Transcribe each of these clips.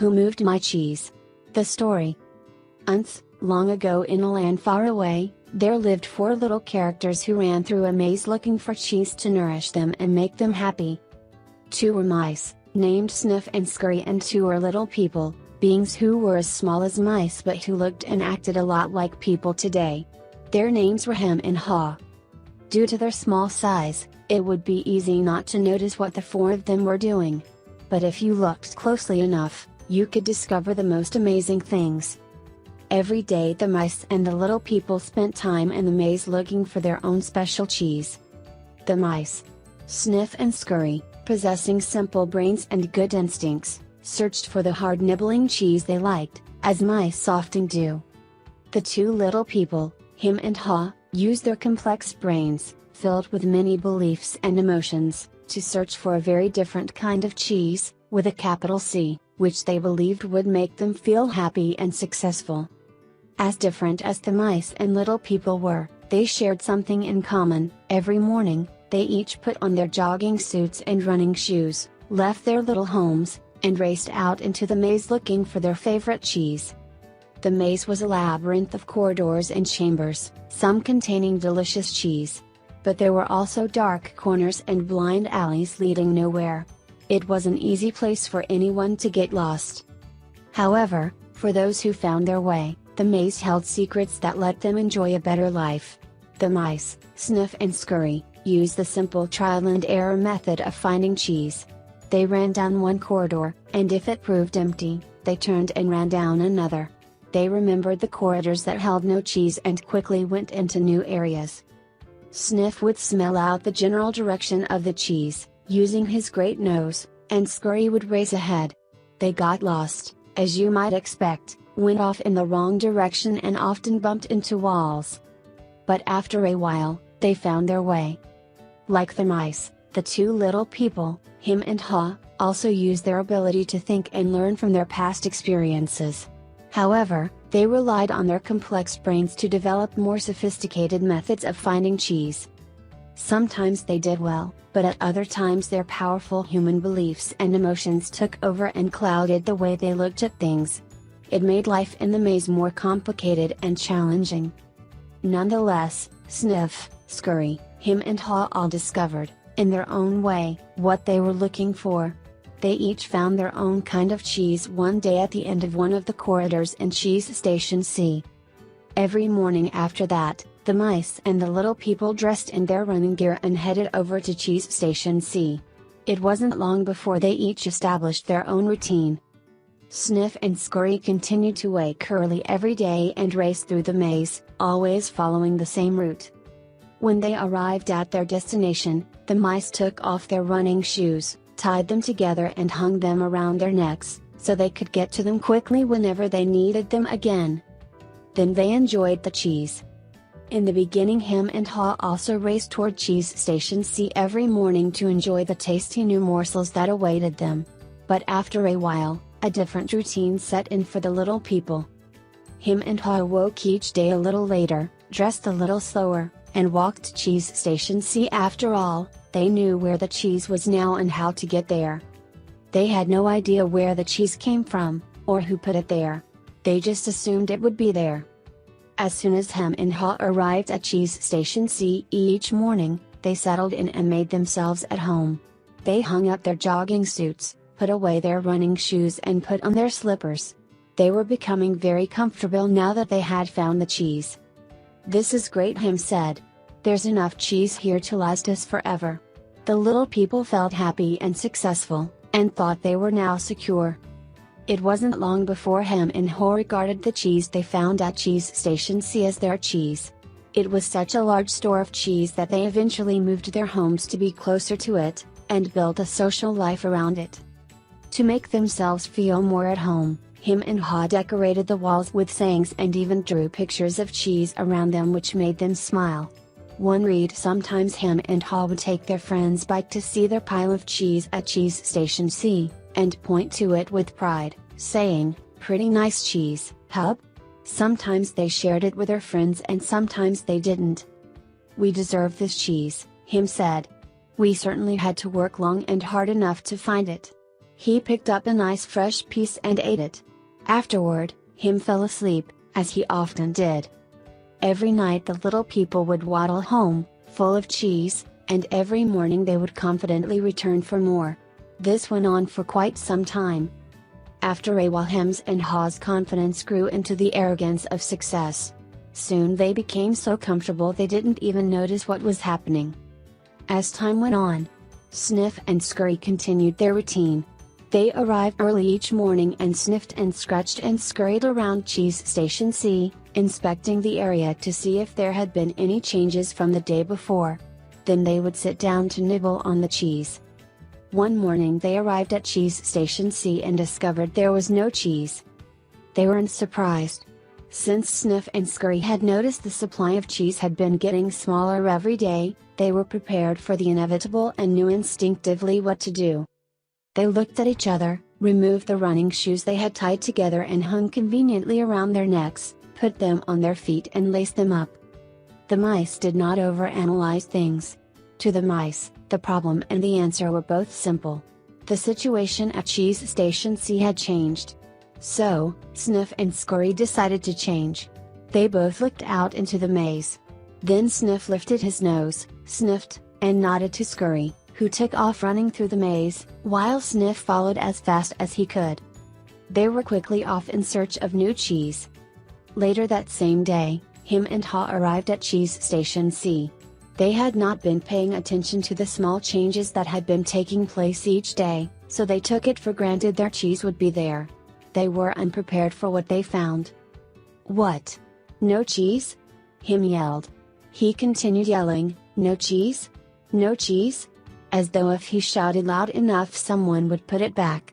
Who moved my cheese? The story. Once, long ago in a land far away, there lived 4 little characters who ran through a maze looking for cheese to nourish them and make them happy. 2 were mice, named Sniff and Scurry, and 2 were little people, beings who were as small as mice but who looked and acted a lot like people today. Their names were Hem and Haw. Due to their small size, it would be easy not to notice what the 4 of them were doing. But if you looked closely enough, you could discover the most amazing things. Every day the mice and the little people spent time in the maze looking for their own special cheese. The mice, Sniff and Scurry, possessing simple brains and good instincts, searched for the hard nibbling cheese they liked, as mice often do. The 2 little people, Hem and Haw, used their complex brains, filled with many beliefs and emotions, to search for a very different kind of cheese, with a capital C, which they believed would make them feel happy and successful. As different as the mice and little people were, they shared something in common. Every morning, they each put on their jogging suits and running shoes, left their little homes, and raced out into the maze looking for their favorite cheese. The maze was a labyrinth of corridors and chambers, some containing delicious cheese. But there were also dark corners and blind alleys leading nowhere. It was an easy place for anyone to get lost. However, for those who found their way, the maze held secrets that let them enjoy a better life. The mice, Sniff and Scurry, used the simple trial-and-error method of finding cheese. They ran down one corridor, and if it proved empty, they turned and ran down another. They remembered the corridors that held no cheese and quickly went into new areas. Sniff would smell out the general direction of the cheese, using his great nose, and Scurry would race ahead. They got lost, as you might expect, went off in the wrong direction and often bumped into walls. But after a while, they found their way. Like the mice, the 2 little people, Hem and Haw, also used their ability to think and learn from their past experiences. However, they relied on their complex brains to develop more sophisticated methods of finding cheese. Sometimes they did well, but at other times their powerful human beliefs and emotions took over and clouded the way they looked at things. It made life in the maze more complicated and challenging. Nonetheless, Sniff, Scurry, Hem and Haw all discovered, in their own way, what they were looking for. They each found their own kind of cheese one day at the end of one of the corridors in Cheese Station C. Every morning after that, the mice and the little people dressed in their running gear and headed over to Cheese Station C. It wasn't long before they each established their own routine. Sniff and Scurry continued to wake early every day and race through the maze, always following the same route. When they arrived at their destination, the mice took off their running shoes, tied them together and hung them around their necks, so they could get to them quickly whenever they needed them again. Then they enjoyed the cheese. In the beginning, Hem and Haw also raced toward Cheese Station C every morning to enjoy the tasty new morsels that awaited them. But after a while, a different routine set in for the little people. Hem and Haw woke each day a little later, dressed a little slower, and walked to Cheese Station C. After all, they knew where the cheese was now and how to get there. They had no idea where the cheese came from, or who put it there. They just assumed it would be there. As soon as Hem and Haw arrived at Cheese Station C each morning, they settled in and made themselves at home. They hung up their jogging suits, put away their running shoes and put on their slippers. They were becoming very comfortable now that they had found the cheese. "This is great," Hem said. "There's enough cheese here to last us forever." The little people felt happy and successful, and thought they were now secure. It wasn't long before Hem and Haw regarded the cheese they found at Cheese Station C as their cheese. It was such a large store of cheese that they eventually moved their homes to be closer to it, and built a social life around it. To make themselves feel more at home, Hem and Haw decorated the walls with sayings and even drew pictures of cheese around them which made them smile. One read: sometimes Hem and Haw would take their friend's bike to see their pile of cheese at Cheese Station C, and point to it with pride, saying, "Pretty nice cheese, hub?" Sometimes they shared it with their friends and sometimes they didn't. "We deserve this cheese," Hem said. "We certainly had to work long and hard enough to find it." He picked up a nice fresh piece and ate it. Afterward, him fell asleep, as he often did. Every night the little people would waddle home, full of cheese, and every morning they would confidently return for more. This went on for quite some time. After a while, Hem's and Haw's confidence grew into the arrogance of success. Soon they became so comfortable they didn't even notice what was happening. As time went on, Sniff and Scurry continued their routine. They arrived early each morning and sniffed and scratched and scurried around Cheese Station C, inspecting the area to see if there had been any changes from the day before. Then they would sit down to nibble on the cheese. One morning they arrived at Cheese Station C and discovered there was no cheese. They weren't surprised. Since Sniff and Scurry had noticed the supply of cheese had been getting smaller every day, they were prepared for the inevitable and knew instinctively what to do. They looked at each other, removed the running shoes they had tied together and hung conveniently around their necks, put them on their feet and laced them up. The mice did not overanalyze things. To the mice, the problem and the answer were both simple. The situation at Cheese Station C had changed. So, Sniff and Scurry decided to change. They both looked out into the maze. Then Sniff lifted his nose, sniffed, and nodded to Scurry, who took off running through the maze, while Sniff followed as fast as he could. They were quickly off in search of new cheese. Later that same day, Hem and Haw arrived at Cheese Station C. They had not been paying attention to the small changes that had been taking place each day, so they took it for granted their cheese would be there. They were unprepared for what they found. "What? No cheese?" Hem yelled. He continued yelling, "No cheese? No cheese?" as though if he shouted loud enough someone would put it back.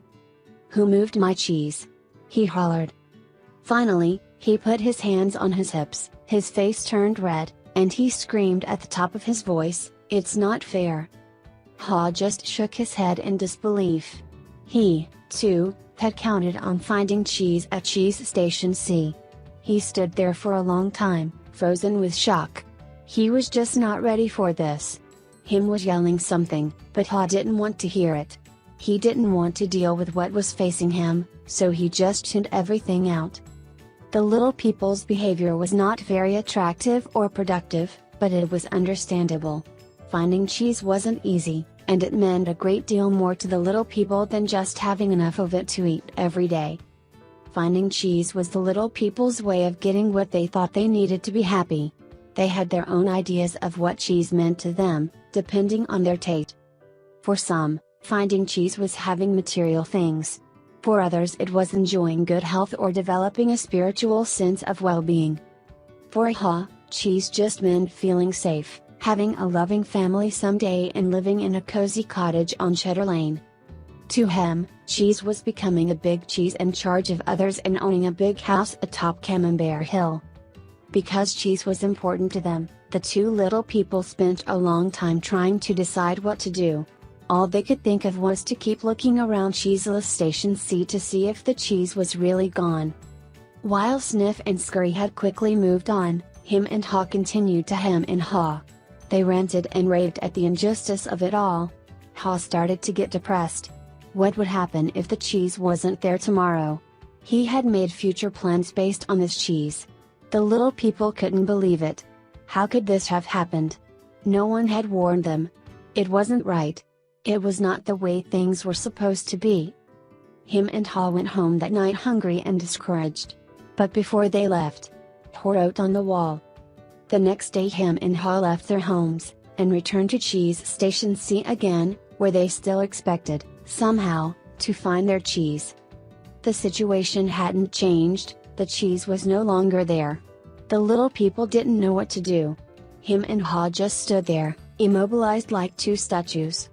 "Who moved my cheese?" he hollered. Finally, he put his hands on his hips, his face turned red, and he screamed at the top of his voice, "It's not fair." Haw just shook his head in disbelief. He, too, had counted on finding cheese at Cheese Station C. He stood there for a long time, frozen with shock. He was just not ready for this. Hem was yelling something, but Haw didn't want to hear it. He didn't want to deal with what was facing him, so he just tuned everything out. The little people's behavior was not very attractive or productive, but it was understandable. Finding cheese wasn't easy, and it meant a great deal more to the little people than just having enough of it to eat every day. Finding cheese was the little people's way of getting what they thought they needed to be happy. They had their own ideas of what cheese meant to them, depending on their taste. For some, finding cheese was having material things. For others it was enjoying good health or developing a spiritual sense of well-being. For Haw, cheese just meant feeling safe, having a loving family someday and living in a cozy cottage on Cheddar Lane. To Hem, cheese was becoming a big cheese in charge of others and owning a big house atop Camembert Hill. Because cheese was important to them, the two little people spent a long time trying to decide what to do. All they could think of was to keep looking around Cheeseless Station C to see if the cheese was really gone. While Sniff and Scurry had quickly moved on, Hem and Haw continued to hem and haw. They ranted and raved at the injustice of it all. Haw started to get depressed. What would happen if the cheese wasn't there tomorrow? He had made future plans based on this cheese. The little people couldn't believe it. How could this have happened? No one had warned them. It wasn't right. It was not the way things were supposed to be. Hem and Haw went home that night hungry and discouraged. But before they left, Haw wrote on the wall. The next day Hem and Haw left their homes, and returned to Cheese Station C again, where they still expected, somehow, to find their cheese. The situation hadn't changed, the cheese was no longer there. The little people didn't know what to do. Hem and Haw just stood there, immobilized like two statues.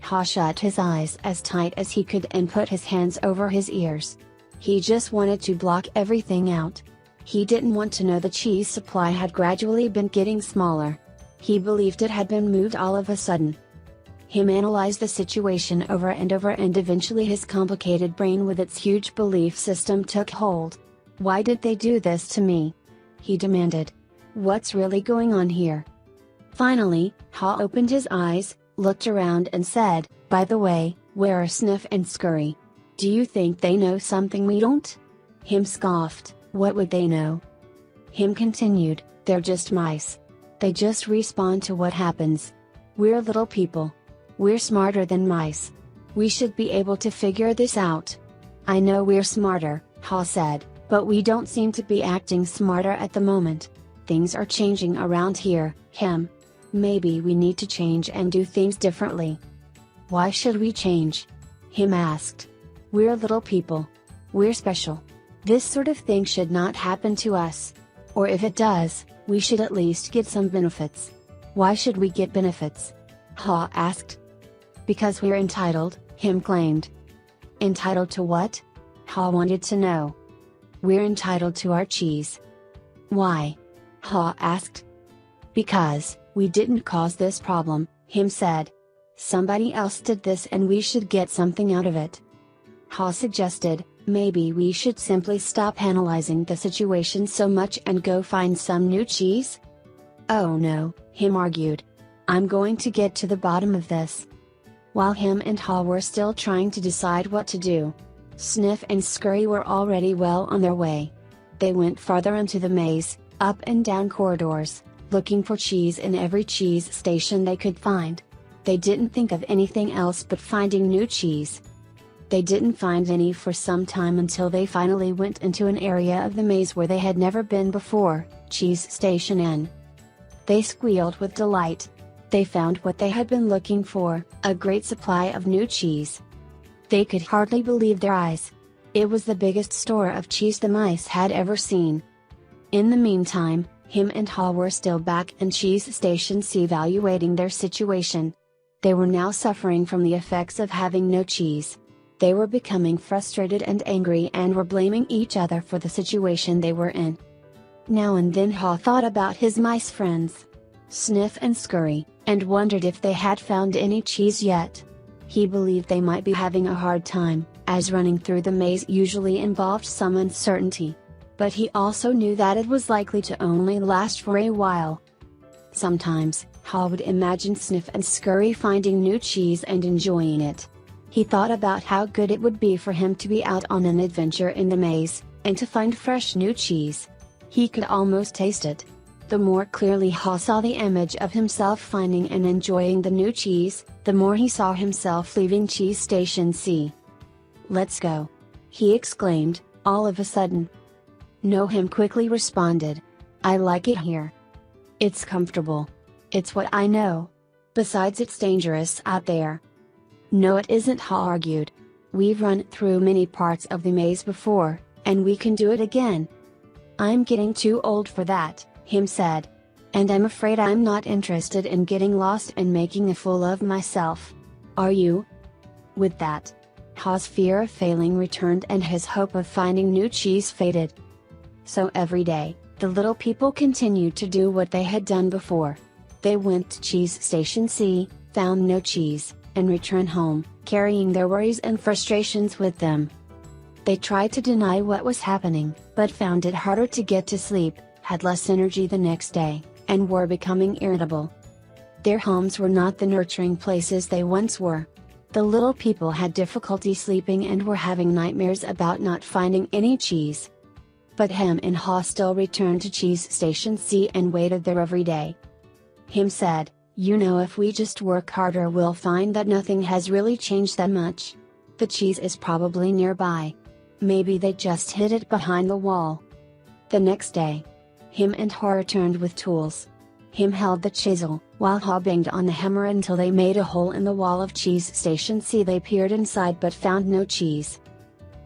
Haw shut his eyes as tight as he could and put his hands over his ears. He just wanted to block everything out. He didn't want to know the cheese supply had gradually been getting smaller. He believed it had been moved all of a sudden. Hem analyzed the situation over and eventually his complicated brain with its huge belief system took hold. "Why did they do this to me?" he demanded. "What's really going on here?" Finally, Haw opened his eyes, looked around and said, "By the way, Where are Sniff and Scurry? Do you think they know something we don't? Him scoffed, what would they know? Him continued, they're just mice. They just respond to what happens. We're little people. We're smarter than mice. We should be able to figure this out. I know we're smarter, Ha said, but we don't seem to be acting smarter at the moment. Things are changing around here, Him. Maybe we need to change and do things differently. Why should we change? Him asked. We're little people. We're special. This sort of thing should not happen to us. Or if it does, we should at least get some benefits. Why should we get benefits? Ha asked. Because we're entitled, Him claimed. Entitled to what? Ha wanted to know. We're entitled to our cheese. Why? Ha asked. Because, we didn't cause this problem, Him said. Somebody else did this and we should get something out of it. Ha suggested, maybe we should simply stop analyzing the situation so much and go find some new cheese? Oh no, Him argued. I'm going to get to the bottom of this. While Him and Ha were still trying to decide what to do, Sniff and Scurry were already well on their way. They went farther into the maze, up and down corridors, looking for cheese in every cheese station they could find. They didn't think of anything else but finding new cheese. They didn't find any for some time until they finally went into an area of the maze where they had never been before, Cheese Station N. They squealed with delight. They found what they had been looking for, a great supply of new cheese. They could hardly believe their eyes. It was the biggest store of cheese the mice had ever seen. In the meantime, Him and Ha were still back in Cheese Station C evaluating their situation. They were now suffering from the effects of having no cheese. They were becoming frustrated and angry and were blaming each other for the situation they were in. Now and then Ha thought about his mice friends, Sniff and Scurry, and wondered if they had found any cheese yet. He believed they might be having a hard time, as running through the maze usually involved some uncertainty. But he also knew that it was likely to only last for a while. Sometimes, Ha would imagine Sniff and Scurry finding new cheese and enjoying it. He thought about how good it would be for him to be out on an adventure in the maze, and to find fresh new cheese. He could almost taste it. The more clearly Ha saw the image of himself finding and enjoying the new cheese, the more he saw himself leaving Cheese Station C. Let's go! He exclaimed, all of a sudden. No, Him quickly responded. I like it here. It's comfortable. It's what I know. Besides, it's dangerous out there. No, it isn't, Ha argued. We've run through many parts of the maze before, and we can do it again. I'm getting too old for that, Him said. And I'm afraid I'm not interested in getting lost and making a fool of myself. Are you? With that, Ha's fear of failing returned and his hope of finding new cheese faded. So every day, the little people continued to do what they had done before. They went to Cheese Station C, found no cheese, and returned home, carrying their worries and frustrations with them. They tried to deny what was happening, but found it harder to get to sleep, had less energy the next day, and were becoming irritable. Their homes were not the nurturing places they once were. The little people had difficulty sleeping and were having nightmares about not finding any cheese. But Him and Ha still returned to Cheese Station C and waited there every day. Him said, you know, if we just work harder we'll find that nothing has really changed that much. The cheese is probably nearby. Maybe they just hid it behind the wall. The next day, Him and Ha returned with tools. Him held the chisel, while Ha banged on the hammer until they made a hole in the wall of Cheese Station C. They peered inside but found no cheese.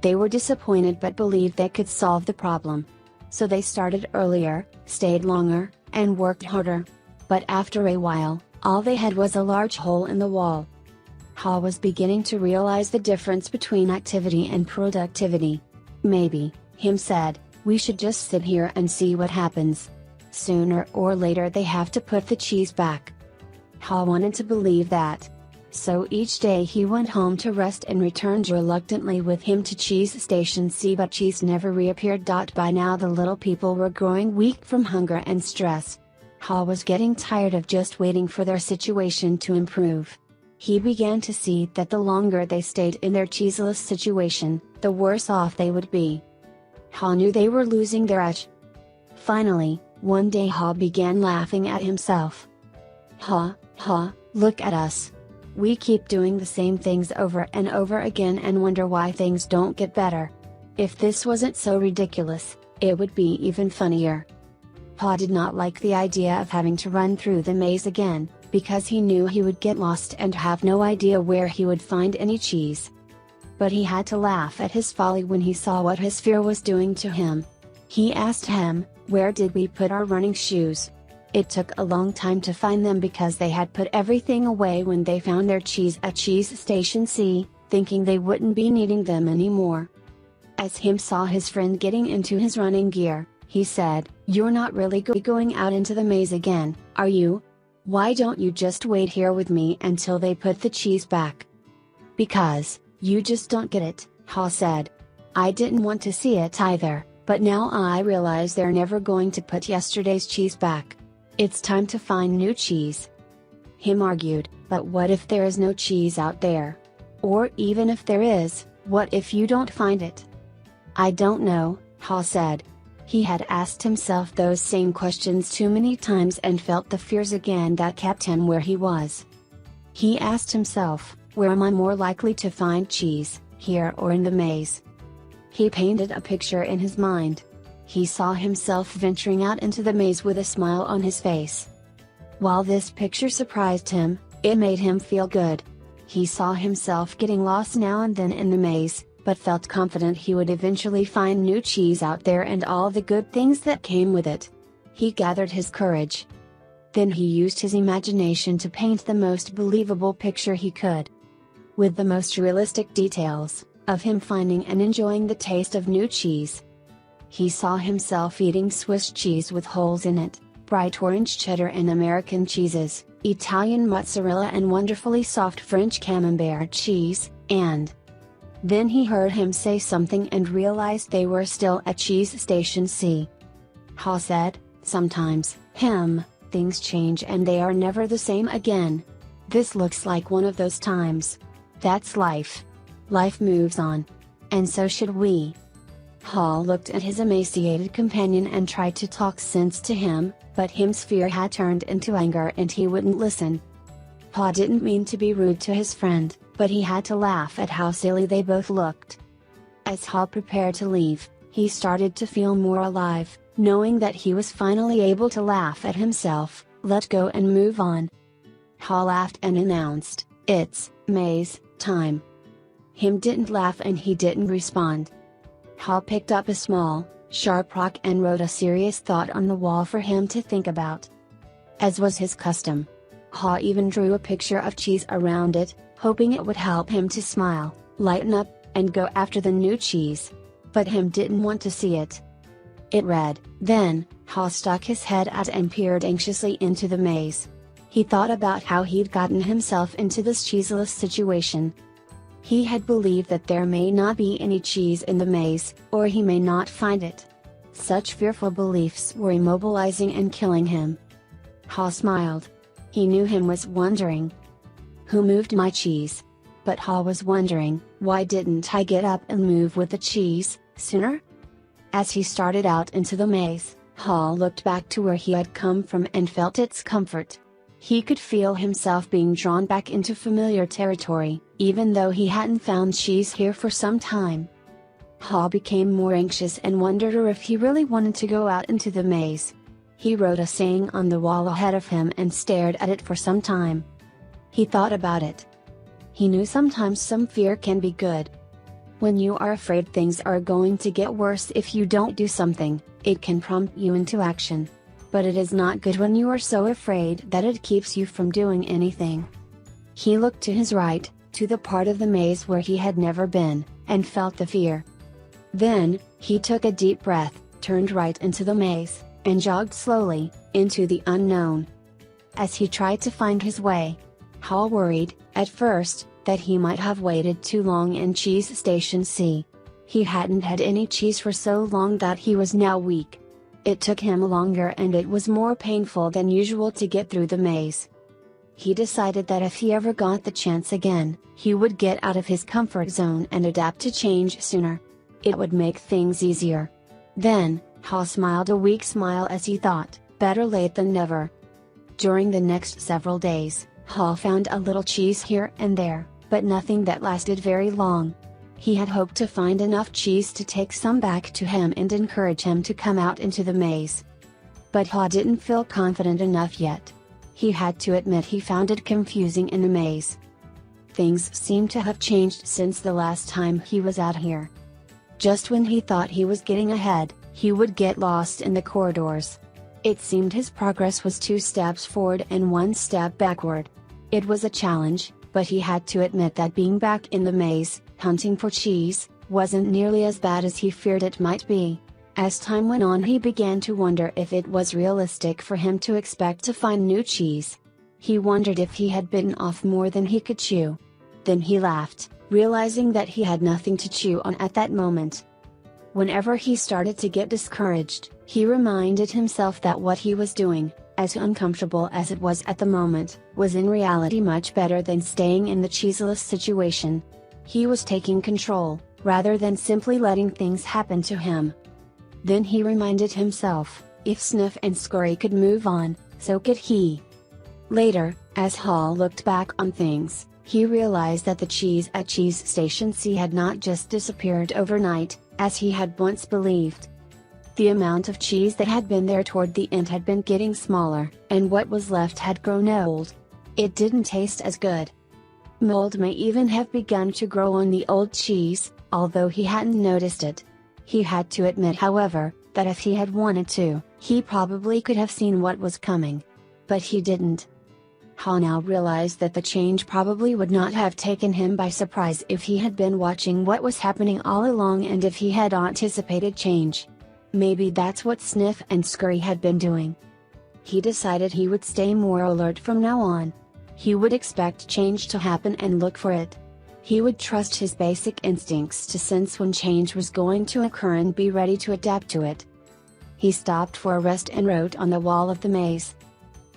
They were disappointed but believed they could solve the problem. So they started earlier, stayed longer, and worked harder. But after a while, all they had was a large hole in the wall. Ha was beginning to realize the difference between activity and productivity. Maybe, Him said, we should just sit here and see what happens. Sooner or later they have to put the cheese back. Ha wanted to believe that. So each day he went home to rest and returned reluctantly with Him to Cheese Station C, but cheese never reappeared. By now the little people were growing weak from hunger and stress. Ha was getting tired of just waiting for their situation to improve. He began to see that the longer they stayed in their cheeseless situation, the worse off they would be. Haw knew they were losing their edge. Finally, one day Haw began laughing at himself. Haw, look at us. We keep doing the same things over and over again and wonder why things don't get better. If this wasn't so ridiculous, it would be even funnier. Haw did not like the idea of having to run through the maze again, because he knew he would get lost and have no idea where he would find any cheese. But he had to laugh at his folly when he saw what his fear was doing to him. He asked him, "Where did we put our running shoes?" It took a long time to find them because they had put everything away when they found their cheese at Cheese Station C, thinking they wouldn't be needing them anymore. As Him saw his friend getting into his running gear, he said, "You're not really going out into the maze again, are you? Why don't you just wait here with me until they put the cheese back?" "Because, you just don't get it," Haw said. "I didn't want to see it either, but now I realize they're never going to put yesterday's cheese back. It's time to find new cheese." Him argued, "But what if there is no cheese out there? Or even if there is, what if you don't find it?" "I don't know," Haw said. He had asked himself those same questions too many times and felt the fears again that kept him where he was. He asked himself, "Where am I more likely to find cheese, here or in the maze?" He painted a picture in his mind. He saw himself venturing out into the maze with a smile on his face. While this picture surprised him, it made him feel good. He saw himself getting lost now and then in the maze, but felt confident he would eventually find new cheese out there and all the good things that came with it. He gathered his courage. Then he used his imagination to paint the most believable picture he could. With the most realistic details, of him finding and enjoying the taste of new cheese. He saw himself eating Swiss cheese with holes in it, bright orange cheddar and American cheeses, Italian mozzarella and wonderfully soft French camembert cheese, and... Then he heard him say something and realized they were still at Cheese Station C. Haw said, "Sometimes, things change and they are never the same again. This looks like one of those times. That's life. Life moves on. And so should we." Haw looked at his emaciated companion and tried to talk sense to him, but Him's fear had turned into anger and he wouldn't listen. Haw didn't mean to be rude to his friend, but he had to laugh at how silly they both looked. As Haw prepared to leave, he started to feel more alive, knowing that he was finally able to laugh at himself, let go and move on. Haw laughed and announced, "It's maze time." Him didn't laugh and he didn't respond. Haw picked up a small, sharp rock and wrote a serious thought on the wall for him to think about. As was his custom, Haw even drew a picture of cheese around it, hoping it would help him to smile, lighten up, and go after the new cheese. But Him didn't want to see it. It read, then, Haw stuck his head out and peered anxiously into the maze. He thought about how he'd gotten himself into this cheeseless situation. He had believed that there may not be any cheese in the maze, or he may not find it. Such fearful beliefs were immobilizing and killing him. Haw smiled. He knew Him was wondering, "Who moved my cheese?" But Haw was wondering, why didn't I get up and move with the cheese, sooner? As he started out into the maze, Haw looked back to where he had come from and felt its comfort. He could feel himself being drawn back into familiar territory, even though he hadn't found cheese here for some time. Haw became more anxious and wondered if he really wanted to go out into the maze. He wrote a saying on the wall ahead of him and stared at it for some time. He thought about it. He knew sometimes some fear can be good. When you are afraid things are going to get worse if you don't do something, it can prompt you into action. But it is not good when you are so afraid that it keeps you from doing anything. He looked to his right, to the part of the maze where he had never been, and felt the fear. Then, he took a deep breath, turned right into the maze, and jogged slowly, into the unknown. As he tried to find his way, Haw worried, at first, that he might have waited too long in Cheese Station C. He hadn't had any cheese for so long that he was now weak. It took him longer and it was more painful than usual to get through the maze. He decided that if he ever got the chance again, he would get out of his comfort zone and adapt to change sooner. It would make things easier. Then, Haw smiled a weak smile as he thought, better late than never. During the next several days, Haw found a little cheese here and there, but nothing that lasted very long. He had hoped to find enough cheese to take some back to him and encourage him to come out into the maze. But Haw didn't feel confident enough yet. He had to admit he found it confusing in the maze. Things seemed to have changed since the last time he was out here. Just when he thought he was getting ahead, he would get lost in the corridors. It seemed his progress was 2 steps forward and 1 step backward. It was a challenge, but he had to admit that being back in the maze, hunting for cheese, wasn't nearly as bad as he feared it might be. As time went on, he began to wonder if it was realistic for him to expect to find new cheese. He wondered if he had bitten off more than he could chew. Then he laughed, realizing that he had nothing to chew on at that moment. Whenever he started to get discouraged, he reminded himself that what he was doing, as uncomfortable as it was at the moment, was in reality much better than staying in the cheeseless situation. He was taking control, rather than simply letting things happen to him. Then he reminded himself, if Sniff and Scurry could move on, so could he. Later, as Haw looked back on things, he realized that the cheese at Cheese Station C had not just disappeared overnight, as he had once believed. The amount of cheese that had been there toward the end had been getting smaller, and what was left had grown old. It didn't taste as good. Mold may even have begun to grow on the old cheese, although he hadn't noticed it. He had to admit, however, that if he had wanted to, he probably could have seen what was coming. But he didn't. Haw now realized that the change probably would not have taken him by surprise if he had been watching what was happening all along and if he had anticipated change. Maybe that's what Sniff and Scurry had been doing. He decided he would stay more alert from now on. He would expect change to happen and look for it. He would trust his basic instincts to sense when change was going to occur and be ready to adapt to it. He stopped for a rest and wrote on the wall of the maze.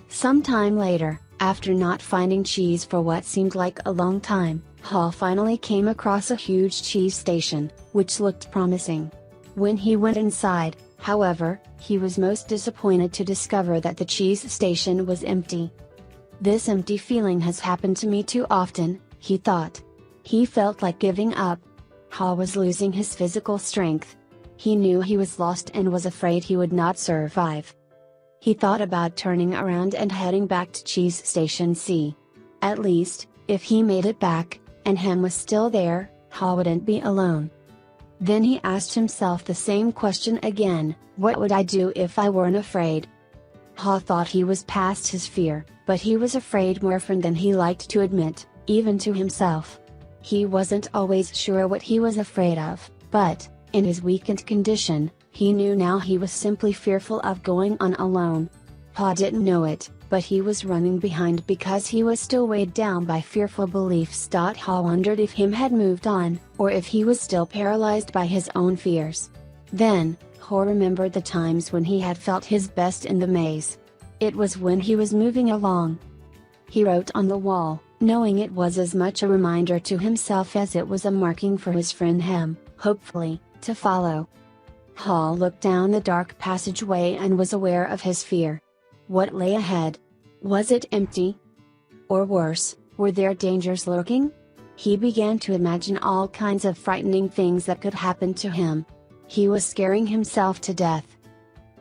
Sometime later, after not finding cheese for what seemed like a long time, Haw finally came across a huge cheese station, which looked promising. When he went inside, however, he was most disappointed to discover that the cheese station was empty. This empty feeling has happened to me too often, he thought. He felt like giving up. Haw was losing his physical strength. He knew he was lost and was afraid he would not survive. He thought about turning around and heading back to Cheese Station C. At least, if he made it back, and Hem was still there, Haw wouldn't be alone. Then he asked himself the same question again, what would I do if I weren't afraid? Haw thought he was past his fear, but he was afraid more often than he liked to admit, even to himself. He wasn't always sure what he was afraid of, but, in his weakened condition, he knew now he was simply fearful of going on alone. Haw didn't know it, but he was running behind because he was still weighed down by fearful beliefs. Haw wondered if Hem had moved on, or if he was still paralyzed by his own fears. Then, Haw remembered the times when he had felt his best in the maze. It was when he was moving along. He wrote on the wall, knowing it was as much a reminder to himself as it was a marking for his friend Hem, hopefully, to follow. Haw looked down the dark passageway and was aware of his fear. What lay ahead? Was it empty? Or worse, were there dangers lurking? He began to imagine all kinds of frightening things that could happen to him. He was scaring himself to death.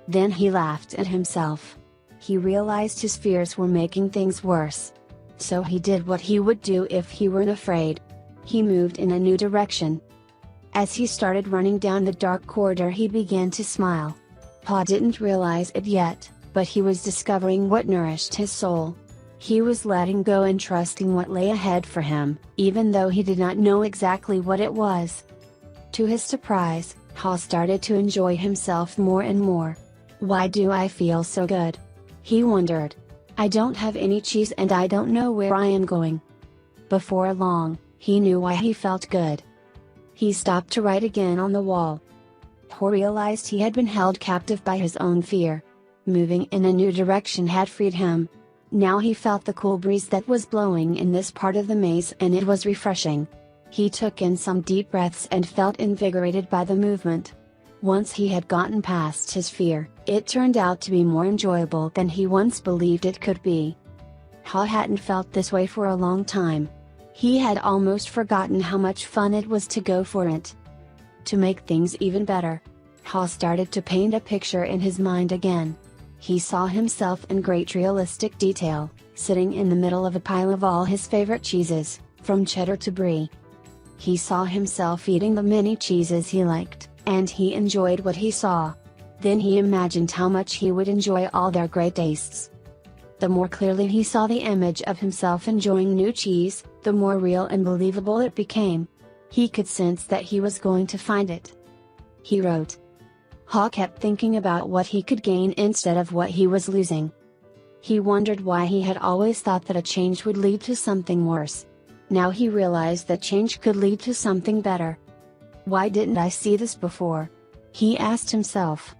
Then he laughed at himself. He realized his fears were making things worse. So he did what he would do if he weren't afraid. He moved in a new direction. As he started running down the dark corridor, he began to smile. Haw didn't realize it yet, but he was discovering what nourished his soul. He was letting go and trusting what lay ahead for him, even though he did not know exactly what it was. To his surprise, Haw started to enjoy himself more and more. Why do I feel so good? He wondered. I don't have any cheese and I don't know where I am going. Before long, he knew why he felt good. He stopped to write again on the wall. Haw realized he had been held captive by his own fear. Moving in a new direction had freed him. Now he felt the cool breeze that was blowing in this part of the maze, and it was refreshing. He took in some deep breaths and felt invigorated by the movement. Once he had gotten past his fear, it turned out to be more enjoyable than he once believed it could be. Ha hadn't felt this way for a long time. He had almost forgotten how much fun it was to go for it. To make things even better, Ha started to paint a picture in his mind again. He saw himself in great realistic detail, sitting in the middle of a pile of all his favorite cheeses, from cheddar to brie. He saw himself eating the many cheeses he liked, and he enjoyed what he saw. Then he imagined how much he would enjoy all their great tastes. The more clearly he saw the image of himself enjoying new cheese, the more real and believable it became. He could sense that he was going to find it. He wrote. Ha kept thinking about what he could gain instead of what he was losing. He wondered why he had always thought that a change would lead to something worse. Now he realized that change could lead to something better. Why didn't I see this before? He asked himself.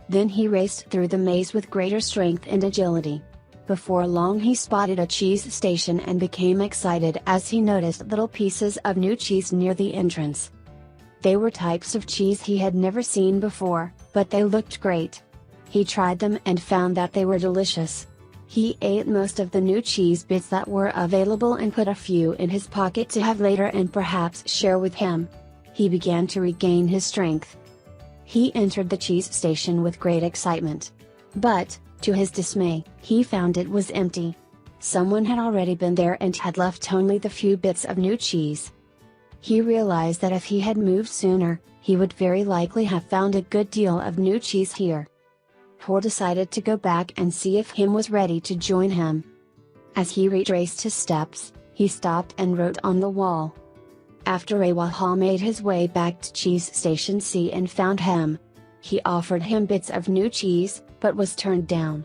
Then he raced through the maze with greater strength and agility. Before long he spotted a cheese station and became excited as he noticed little pieces of new cheese near the entrance. They were types of cheese he had never seen before, but they looked great. He tried them and found that they were delicious. He ate most of the new cheese bits that were available and put a few in his pocket to have later and perhaps share with him. He began to regain his strength. He entered the cheese station with great excitement. But, to his dismay, he found it was empty. Someone had already been there and had left only the few bits of new cheese. He realized that if he had moved sooner, he would very likely have found a good deal of new cheese here. Hor decided to go back and see if him was ready to join him. As he retraced his steps, he stopped and wrote on the wall. After a while Ha made his way back to cheese station C and found him. He offered him bits of new cheese, but was turned down.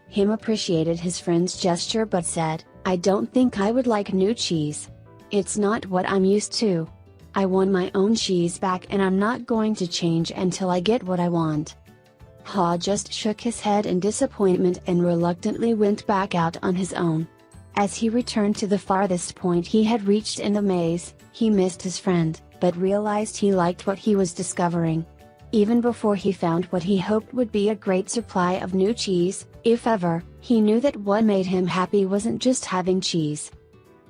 Him appreciated his friend's gesture but said, "I don't think I would like new cheese. It's not what I'm used to. I want my own cheese back and I'm not going to change until I get what I want." Ha just shook his head in disappointment and reluctantly went back out on his own. As he returned to the farthest point he had reached in the maze, he missed his friend, but realized he liked what he was discovering. Even before he found what he hoped would be a great supply of new cheese, if ever, he knew that what made him happy wasn't just having cheese.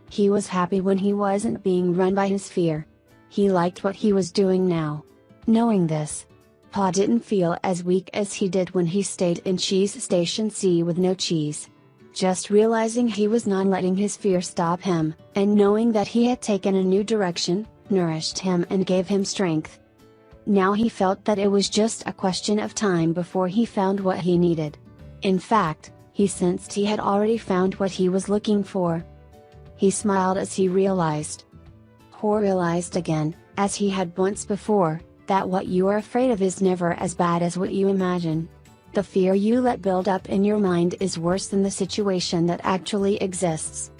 He was happy when he wasn't being run by his fear. He liked what he was doing now. Knowing this, Ha didn't feel as weak as he did when he stayed in cheese station C with no cheese. Just realizing he was not letting his fear stop him, and knowing that he had taken a new direction, nourished him and gave him strength. Now he felt that it was just a question of time before he found what he needed. In fact, he sensed he had already found what he was looking for. He smiled as he realized. Hor realized again, as he had once before, that what you are afraid of is never as bad as what you imagine. The fear you let build up in your mind is worse than the situation that actually exists.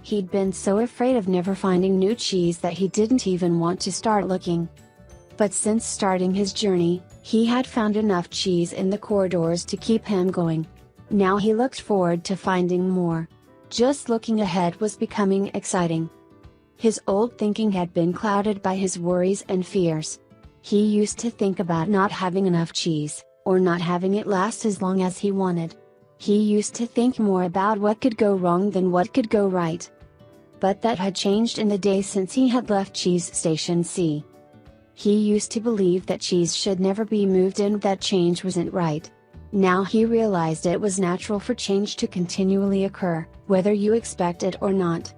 He'd been so afraid of never finding new cheese that he didn't even want to start looking. But since starting his journey, he had found enough cheese in the corridors to keep him going. Now he looked forward to finding more. Just looking ahead was becoming exciting. His old thinking had been clouded by his worries and fears. He used to think about not having enough cheese, or not having it last as long as he wanted. He used to think more about what could go wrong than what could go right. But that had changed in the days since he had left cheese station C. He used to believe that cheese should never be moved and that change wasn't right. Now he realized it was natural for change to continually occur, whether you expect it or not.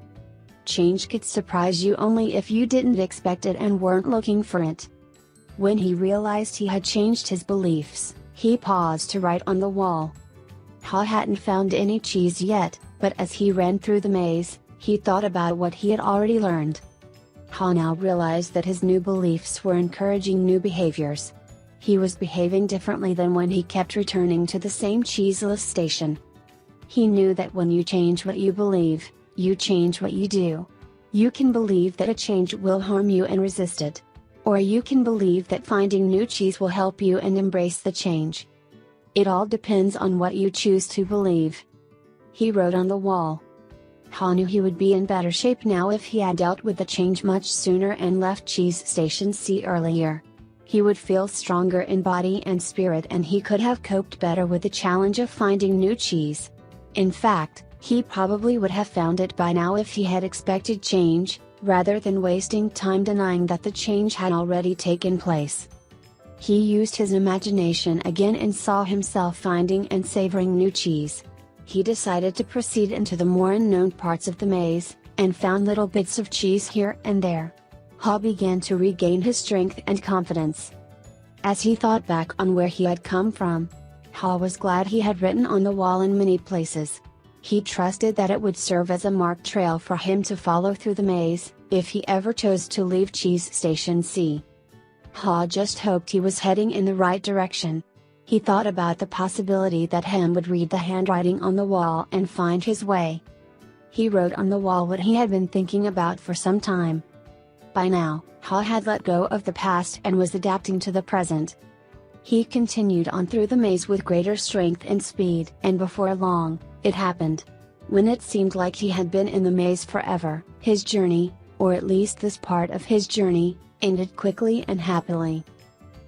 Change could surprise you only if you didn't expect it and weren't looking for it. When he realized he had changed his beliefs, he paused to write on the wall. Ha hadn't found any cheese yet, but as he ran through the maze, he thought about what he had already learned. Ha now realized that his new beliefs were encouraging new behaviors. He was behaving differently than when he kept returning to the same cheeseless station. He knew that when you change what you believe, you change what you do. You can believe that a change will harm you and resist it. Or you can believe that finding new cheese will help you and embrace the change. It all depends on what you choose to believe. He wrote on the wall. Ha knew he would be in better shape now if he had dealt with the change much sooner and left Cheese Station C earlier. He would feel stronger in body and spirit, and he could have coped better with the challenge of finding new cheese. In fact, he probably would have found it by now if he had expected change, rather than wasting time denying that the change had already taken place. He used his imagination again and saw himself finding and savoring new cheese. He decided to proceed into the more unknown parts of the maze, and found little bits of cheese here and there. Ha began to regain his strength and confidence. As he thought back on where he had come from, Ha was glad he had written on the wall in many places. He trusted that it would serve as a marked trail for him to follow through the maze, if he ever chose to leave Cheese Station C. Ha just hoped he was heading in the right direction. He thought about the possibility that Hem would read the handwriting on the wall and find his way. He wrote on the wall what he had been thinking about for some time. By now, Ha had let go of the past and was adapting to the present. He continued on through the maze with greater strength and speed, and before long, it happened. When it seemed like he had been in the maze forever, his journey, or at least this part of his journey, ended quickly and happily.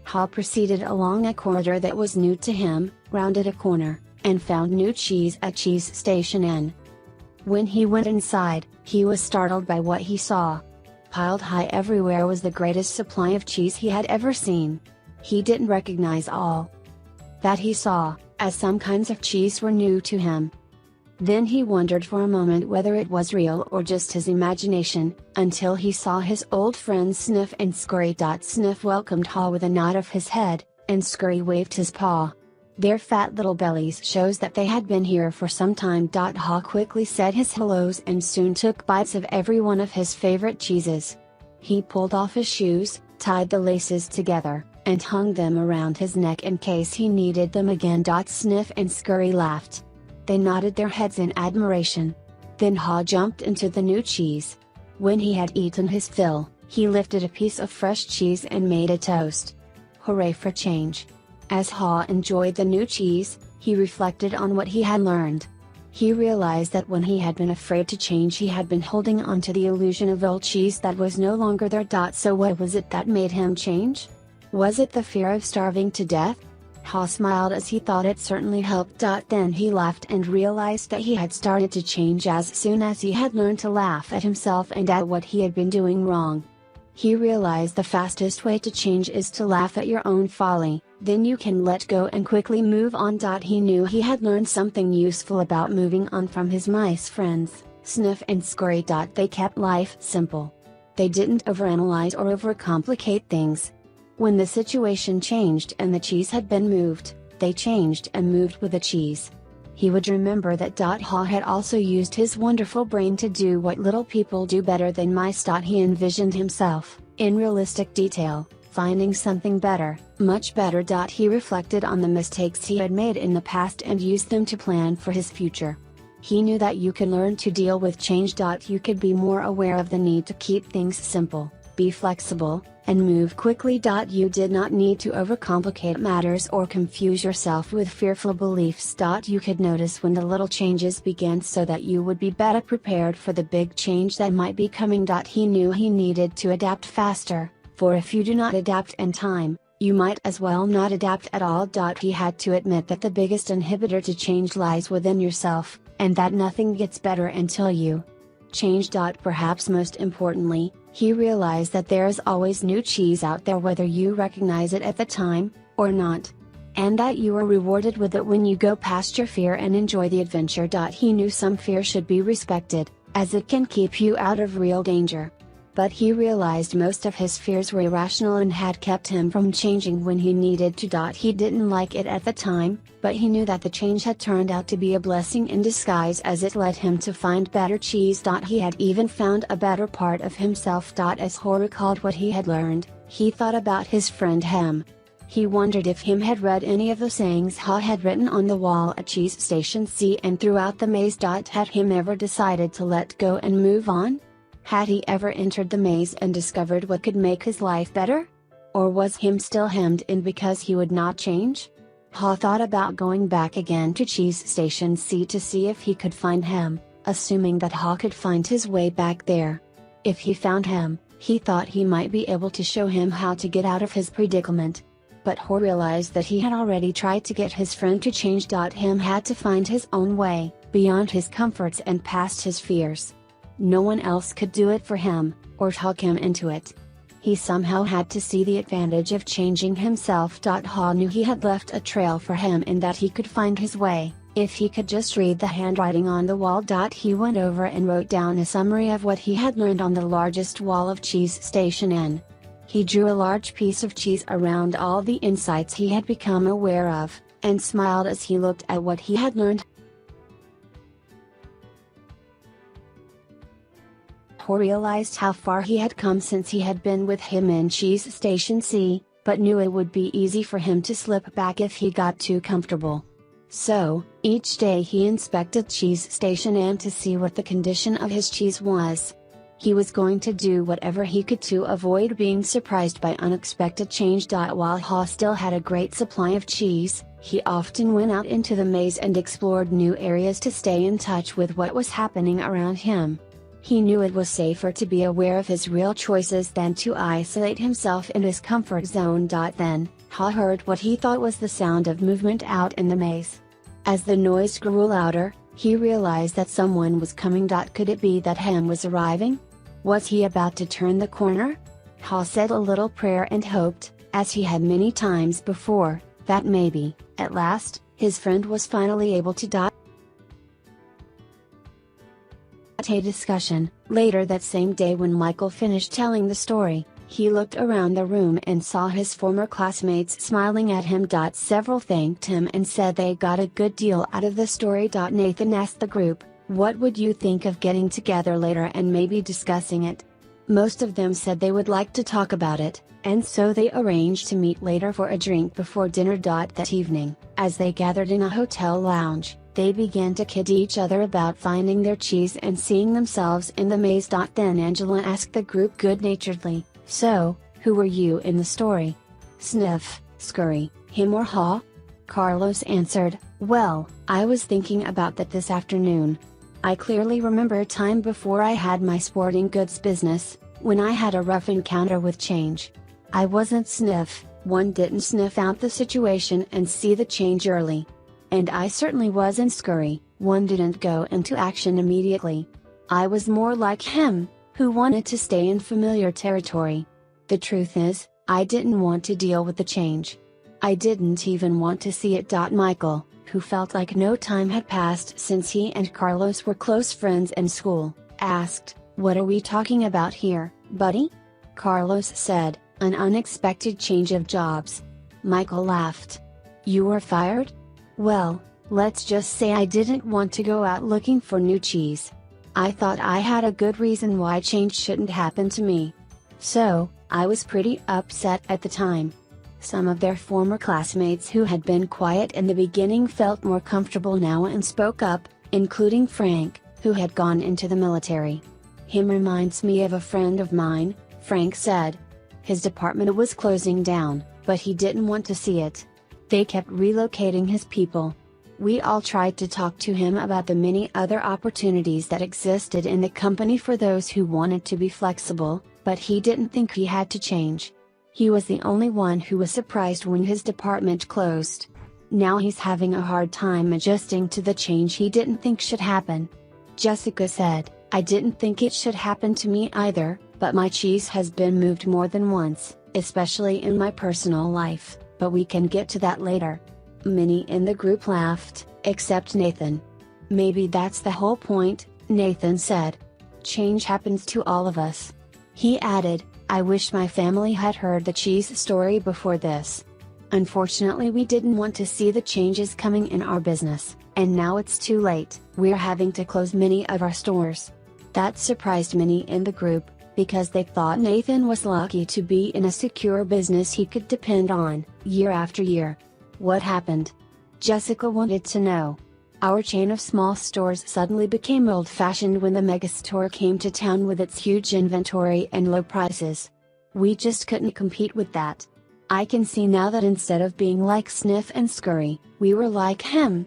Ha proceeded along a corridor that was new to him, rounded a corner, and found new cheese at Cheese Station N. When he went inside, he was startled by what he saw. Piled high everywhere was the greatest supply of cheese he had ever seen. He didn't recognize all that he saw, as some kinds of cheese were new to him. Then he wondered for a moment whether it was real or just his imagination, until he saw his old friends Sniff and Scurry. Sniff welcomed Ha with a nod of his head, and Scurry waved his paw. Their fat little bellies shows that they had been here for some time. Ha quickly said his hellos and soon took bites of every one of his favorite cheeses. He pulled off his shoes, tied the laces together, and hung them around his neck in case he needed them again. Sniff and Scurry laughed. They nodded their heads in admiration. Then Ha jumped into the new cheese. When he had eaten his fill, he lifted a piece of fresh cheese and made a toast. Hooray for change! As Ha enjoyed the new cheese, he reflected on what he had learned. He realized that when he had been afraid to change, he had been holding on to the illusion of old cheese that was no longer there. So what was it that made him change? Was it the fear of starving to death? Ha smiled as he thought it certainly helped. Then he laughed and realized that he had started to change as soon as he had learned to laugh at himself and at what he had been doing wrong. He realized the fastest way to change is to laugh at your own folly, then you can let go and quickly move on. He knew he had learned something useful about moving on from his mice friends, Sniff and Scurry. They kept life simple. They didn't overanalyze or overcomplicate things. When the situation changed and the cheese had been moved, they changed and moved with the cheese. He would remember that. Ha had also used his wonderful brain to do what little people do better than mice. He envisioned himself, in realistic detail, finding something better, much better. He reflected on the mistakes he had made in the past and used them to plan for his future. He knew that you can learn to deal with change. You could be more aware of the need to keep things simple, be flexible, and move quickly. You did not need to overcomplicate matters or confuse yourself with fearful beliefs. You could notice when the little changes began so that you would be better prepared for the big change that might be coming. He knew he needed to adapt faster, for if you do not adapt in time, you might as well not adapt at all. He had to admit that the biggest inhibitor to change lies within yourself, and that nothing gets better until you change. Perhaps most importantly, he realized that there is always new cheese out there whether you recognize it at the time, or not. And that you are rewarded with it when you go past your fear and enjoy the adventure. He knew some fear should be respected, as it can keep you out of real danger. But he realized most of his fears were irrational and had kept him from changing when he needed to. He didn't like it at the time, but he knew that the change had turned out to be a blessing in disguise as it led him to find better cheese. He had even found a better part of himself. As Ha recalled what he had learned, he thought about his friend Hem. He wondered if Hem had read any of the sayings Ha had written on the wall at Cheese Station C and throughout the maze. Had Hem ever decided to let go and move on? Had he ever entered the maze and discovered what could make his life better? Or was Hem still hemmed in because he would not change? Ha thought about going back again to Cheese Station C to see if he could find him, assuming that Ha could find his way back there. If he found him, he thought he might be able to show him how to get out of his predicament. But Ha realized that he had already tried to get his friend to change. Him had to find his own way, beyond his comforts and past his fears. No one else could do it for him, or talk him into it. He somehow had to see the advantage of changing himself. Ha knew he had left a trail for him in that he could find his way, if he could just read the handwriting on the wall. He went over and wrote down a summary of what he had learned on the largest wall of Cheese Station N. He drew a large piece of cheese around all the insights he had become aware of, and smiled as he looked at what he had learned. Ha realized how far he had come since he had been with him in Cheese Station C, but knew it would be easy for him to slip back if he got too comfortable. So, each day he inspected Cheese Station N to see what the condition of his cheese was. He was going to do whatever he could to avoid being surprised by unexpected change. While Ha still had a great supply of cheese, he often went out into the maze and explored new areas to stay in touch with what was happening around him. He knew it was safer to be aware of his real choices than to isolate himself in his comfort zone. Then, Ha heard what he thought was the sound of movement out in the maze. As the noise grew louder, he realized that someone was coming. Could it be that Ham was arriving? Was he about to turn the corner? Ha said a little prayer and hoped, as he had many times before, that maybe, at last, his friend was finally able to A discussion. Later that same day, when Michael finished telling the story, he looked around the room and saw his former classmates smiling at him. Several thanked him and said they got a good deal out of the story. Nathan asked the group, "What would you think of getting together later and maybe discussing it?" Most of them said they would like to talk about it, and so they arranged to meet later for a drink before dinner. That evening, as they gathered in a hotel lounge, they began to kid each other about finding their cheese and seeing themselves in the maze. Then Angela asked the group good-naturedly, "So, who were you in the story? Sniff, Scurry, him or Ha?" Carlos answered, "Well, I was thinking about that this afternoon. I clearly remember a time before I had my sporting goods business, when I had a rough encounter with change. I wasn't Sniff, one didn't sniff out the situation and see the change early. And I certainly wasn't Scurry, one didn't go into action immediately. I was more like him, who wanted to stay in familiar territory. The truth is, I didn't want to deal with the change. I didn't even want to see it." Michael, who felt like no time had passed since he and Carlos were close friends in school, asked, "What are we talking about here, buddy?" Carlos said, "An unexpected change of jobs." Michael laughed. "You were fired? Well, let's just say I didn't want to go out looking for new cheese. I thought I had a good reason why change shouldn't happen to me. So, I was pretty upset at the time." Some of their former classmates who had been quiet in the beginning felt more comfortable now and spoke up, including Frank, who had gone into the military. "Him reminds me of a friend of mine," Frank said. "His department was closing down, but he didn't want to see it. They kept relocating his people. We all tried to talk to him about the many other opportunities that existed in the company for those who wanted to be flexible, but he didn't think he had to change. He was the only one who was surprised when his department closed. Now he's having a hard time adjusting to the change he didn't think should happen." Jessica said, "I didn't think it should happen to me either, but my cheese has been moved more than once, especially in my personal life, but we can get to that later." Many in the group laughed, except Nathan. "Maybe that's the whole point," Nathan said. "Change happens to all of us." He added, "I wish my family had heard the cheese story before this. Unfortunately, we didn't want to see the changes coming in our business, and now it's too late. We're having to close many of our stores." That surprised many in the group, because they thought Nathan was lucky to be in a secure business he could depend on, year after year. "What happened?" Jessica wanted to know. "Our chain of small stores suddenly became old-fashioned when the megastore came to town with its huge inventory and low prices. We just couldn't compete with that. I can see now that instead of being like Sniff and Scurry, we were like him.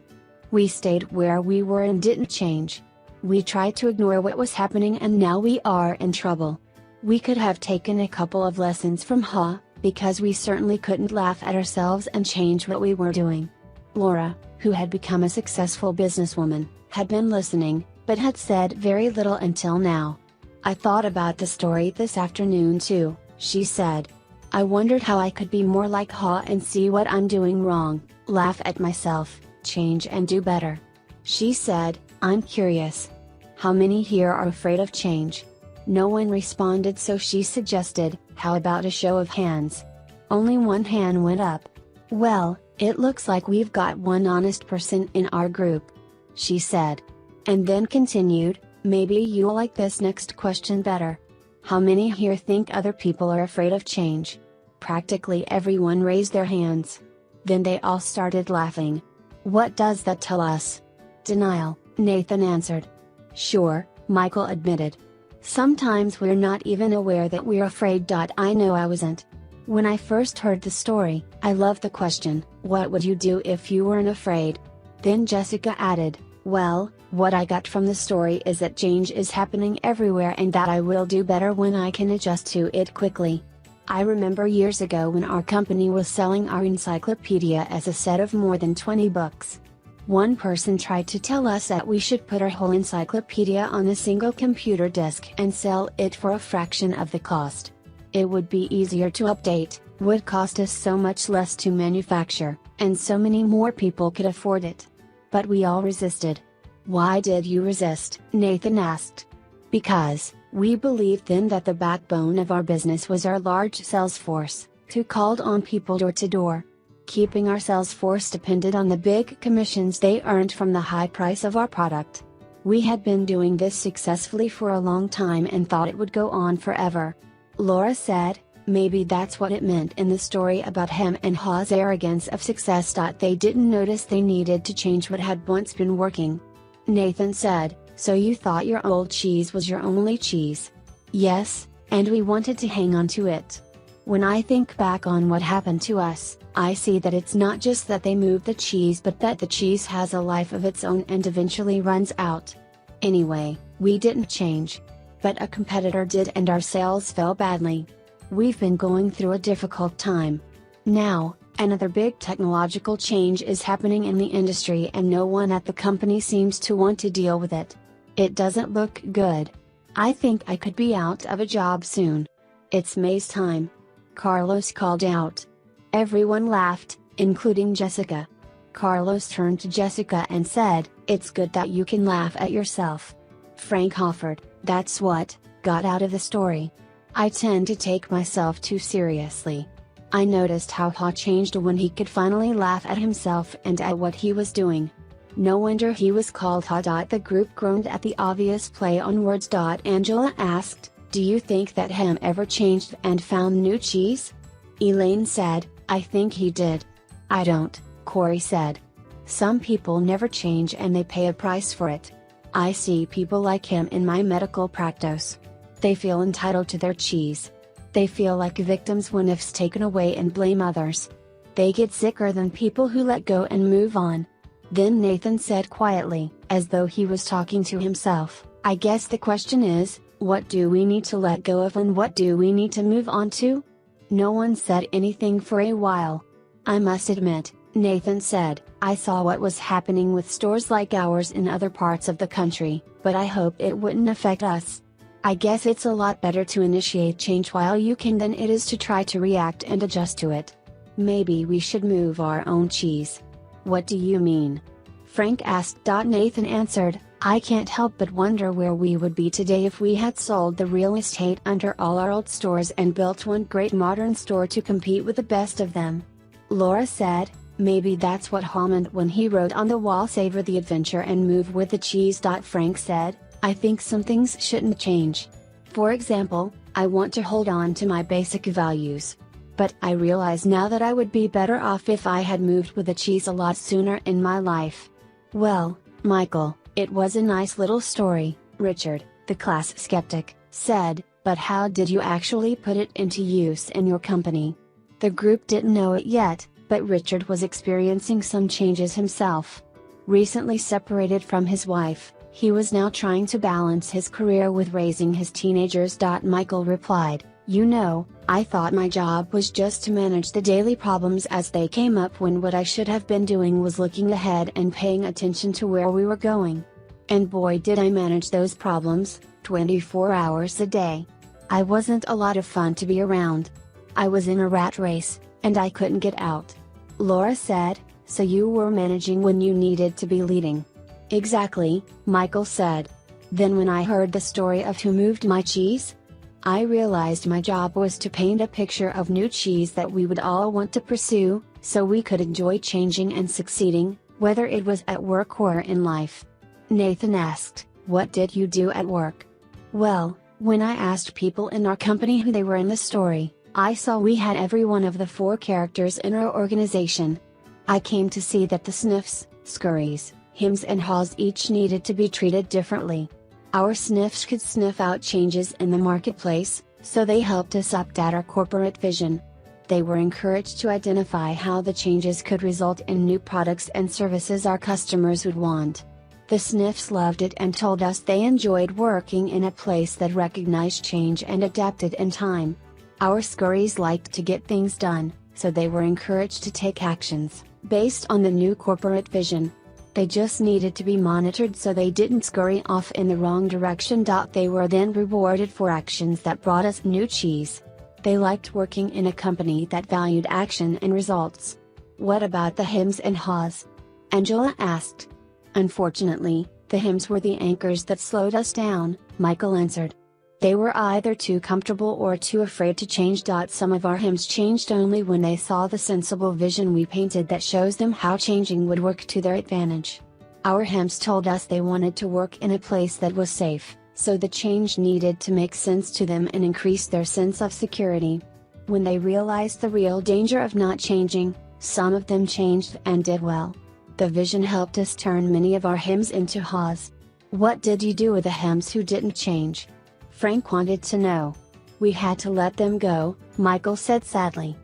We stayed where we were and didn't change. We tried to ignore what was happening and now we are in trouble. We could have taken a couple of lessons from Ha, because we certainly couldn't laugh at ourselves and change what we were doing. Laura, who had become a successful businesswoman, had been listening, but had said very little until now. I thought about the story this afternoon too, she said. I wondered how I could be more like Ha and see what I'm doing wrong, laugh at myself, change and do better. She said, I'm curious. How many here are afraid of change? No one responded, so she suggested, how about a show of hands? Only one hand went up. Well, it looks like we've got one honest person in our group, she said. And then continued, maybe you'll like this next question better. How many here think other people are afraid of change? Practically everyone raised their hands. Then they all started laughing. What does that tell us? Denial, Nathan answered. Sure, Michael admitted. Sometimes we're not even aware that we're afraid. I know I wasn't. When I first heard the story, I loved the question, what would you do if you weren't afraid? Then Jessica added, well, what I got from the story is that change is happening everywhere and that I will do better when I can adjust to it quickly. I remember years ago when our company was selling our encyclopedia as a set of more than 20 books. One person tried to tell us that we should put our whole encyclopedia on a single computer disk and sell it for a fraction of the cost. It would be easier to update, would cost us so much less to manufacture, and so many more people could afford it. But we all resisted. Why did you resist? Nathan asked. Because, we believed then that the backbone of our business was our large sales force, who called on people door to door. Keeping our sales force depended on the big commissions they earned from the high price of our product. We had been doing this successfully for a long time and thought it would go on forever. Laura said, maybe that's what it meant in the story about him and Ha's arrogance of success. They didn't notice they needed to change what had once been working. Nathan said, so you thought your old cheese was your only cheese? Yes, and we wanted to hang on to it. When I think back on what happened to us, I see that it's not just that they moved the cheese but that the cheese has a life of its own and eventually runs out. Anyway, we didn't change. But a competitor did and our sales fell badly. We've been going through a difficult time. Now, another big technological change is happening in the industry and no one at the company seems to want to deal with it. It doesn't look good. I think I could be out of a job soon. It's May's time. Carlos called out. Everyone laughed, including Jessica. Carlos turned to Jessica and said, it's good that you can laugh at yourself. Frank offered, that's what got out of the story. I tend to take myself too seriously. I noticed how Ha changed when he could finally laugh at himself and at what he was doing. No wonder he was called Ha. The group groaned at the obvious play on words. Angela asked, do you think that him ever changed and found new cheese? Elaine said, I think he did. I don't, Corey said. Some people never change and they pay a price for it. I see people like him in my medical practice. They feel entitled to their cheese. They feel like victims when it's taken away and blame others. They get sicker than people who let go and move on. Then Nathan said quietly, as though he was talking to himself, I guess the question is, what do we need to let go of and what do we need to move on to? No one said anything for a while. I must admit, Nathan said, I saw what was happening with stores like ours in other parts of the country, but I hoped it wouldn't affect us. I guess it's a lot better to initiate change while you can than it is to try to react and adjust to it. Maybe we should move our own cheese. What do you mean? Frank asked. Nathan answered, I can't help but wonder where we would be today if we had sold the real estate under all our old stores and built one great modern store to compete with the best of them. Laura said, maybe that's what Ha meant when he wrote on the wall, savor the adventure and move with the cheese. Frank said, I think some things shouldn't change. For example, I want to hold on to my basic values. But I realize now that I would be better off if I had moved with the cheese a lot sooner in my life. Well, Michael, it was a nice little story, Richard, the class skeptic, said, but how did you actually put it into use in your company? The group didn't know it yet, but Richard was experiencing some changes himself. Recently separated from his wife, he was now trying to balance his career with raising his teenagers. Michael replied, "You know, I thought my job was just to manage the daily problems as they came up, when what I should have been doing was looking ahead and paying attention to where we were going. And boy did I manage those problems, 24 hours a day. I wasn't a lot of fun to be around. I was in a rat race, and I couldn't get out." Laura said, "So you were managing when you needed to be leading." "Exactly," Michael said. "Then when I heard the story of Who Moved My Cheese? I realized my job was to paint a picture of new cheese that we would all want to pursue, so we could enjoy changing and succeeding, whether it was at work or in life." Nathan asked, "What did you do at work?" "Well, when I asked people in our company who they were in the story, I saw we had every one of the 4 characters in our organization. I came to see that the Sniffs, Scurries, Hims and Haws each needed to be treated differently. Our Sniffs could sniff out changes in the marketplace, so they helped us update our corporate vision. They were encouraged to identify how the changes could result in new products and services our customers would want. The Sniffs loved it and told us they enjoyed working in a place that recognized change and adapted in time. Our Scurries liked to get things done, so they were encouraged to take actions based on the new corporate vision. They just needed to be monitored so they didn't scurry off in the wrong direction. They were then rewarded for actions that brought us new cheese. They liked working in a company that valued action and results." "What about the Hims and Haws?" Angela asked. "Unfortunately, the Hims were the anchors that slowed us down," Michael answered. "They were either too comfortable or too afraid to change. Some of our Hims changed only when they saw the sensible vision we painted that shows them how changing would work to their advantage. Our Hims told us they wanted to work in a place that was safe, so the change needed to make sense to them and increase their sense of security. When they realized the real danger of not changing, some of them changed and did well. The vision helped us turn many of our Hims into Haws." "What did you do with the Hims who didn't change?" Frank wanted to know. "We had to let them go," Michael said sadly.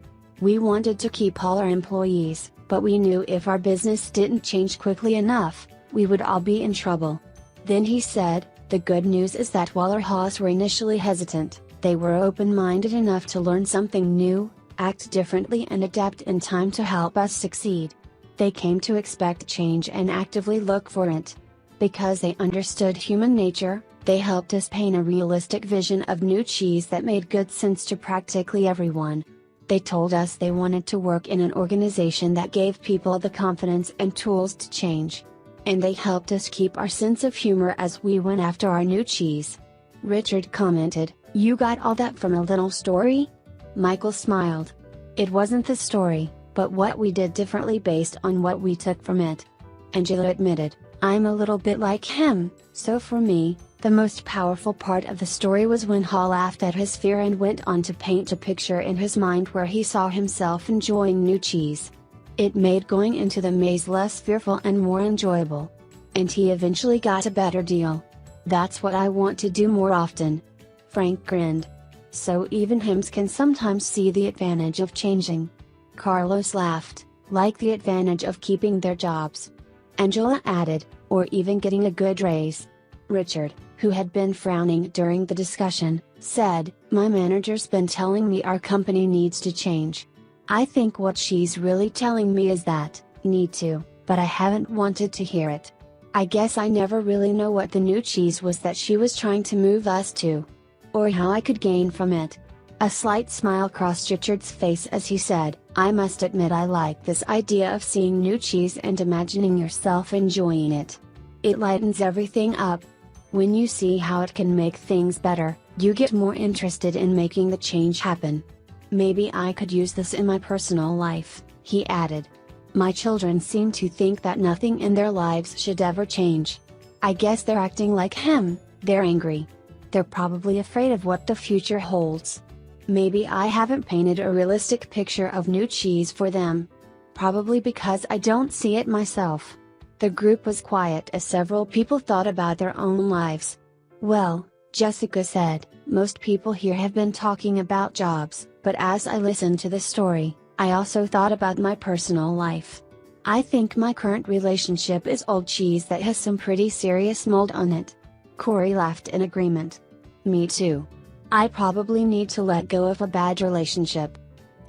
"We wanted to keep all our employees, but we knew if our business didn't change quickly enough, we would all be in trouble." Then he said, "The good news is that while our Haws were initially hesitant, they were open-minded enough to learn something new, act differently and adapt in time to help us succeed. They came to expect change and actively look for it. Because they understood human nature, they helped us paint a realistic vision of new cheese that made good sense to practically everyone. They told us they wanted to work in an organization that gave people the confidence and tools to change. And they helped us keep our sense of humor as we went after our new cheese." Richard commented, "You got all that from a little story?" Michael smiled. "It wasn't the story, but what we did differently based on what we took from it." Angela admitted, "I'm a little bit like him, so for me, the most powerful part of the story was when Hall laughed at his fear and went on to paint a picture in his mind where he saw himself enjoying new cheese. It made going into the maze less fearful and more enjoyable. And he eventually got a better deal. That's what I want to do more often." Frank grinned. "So even Hims can sometimes see the advantage of changing." Carlos laughed, "Like the advantage of keeping their jobs." Angela added, "Or even getting a good raise." Richard, who had been frowning during the discussion, said, "My manager's been telling me our company needs to change. I think what she's really telling me is that, need to, but I haven't wanted to hear it. I guess I never really know what the new cheese was that she was trying to move us to. Or how I could gain from it." A slight smile crossed Richard's face as he said, "I must admit I like this idea of seeing new cheese and imagining yourself enjoying it. It lightens everything up. When you see how it can make things better, you get more interested in making the change happen. Maybe I could use this in my personal life," he added. "My children seem to think that nothing in their lives should ever change. I guess they're acting like him, they're angry. They're probably afraid of what the future holds. Maybe I haven't painted a realistic picture of new cheese for them. Probably because I don't see it myself." The group was quiet as several people thought about their own lives. "Well, Jessica said, most people here have been talking about jobs, but as I listened to the story, I also thought about my personal life. I think my current relationship is old cheese that has some pretty serious mold on it. Corey laughed in agreement. Me too. I probably need to let go of a bad relationship.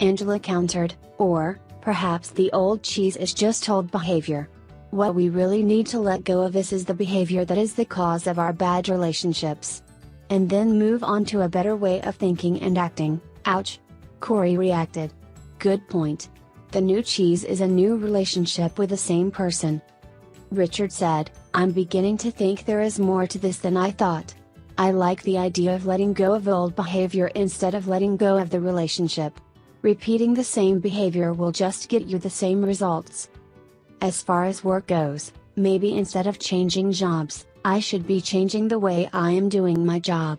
Angela countered, or, perhaps the old cheese is just old behavior. What we really need to let go of is the behavior that is the cause of our bad relationships. And then move on to a better way of thinking and acting. Ouch! Corey reacted. Good point. The new cheese is a new relationship with the same person. Richard said, I'm beginning to think there is more to this than I thought. I like the idea of letting go of old behavior instead of letting go of the relationship. Repeating the same behavior will just get you the same results. As far as work goes, maybe instead of changing jobs, I should be changing the way I am doing my job.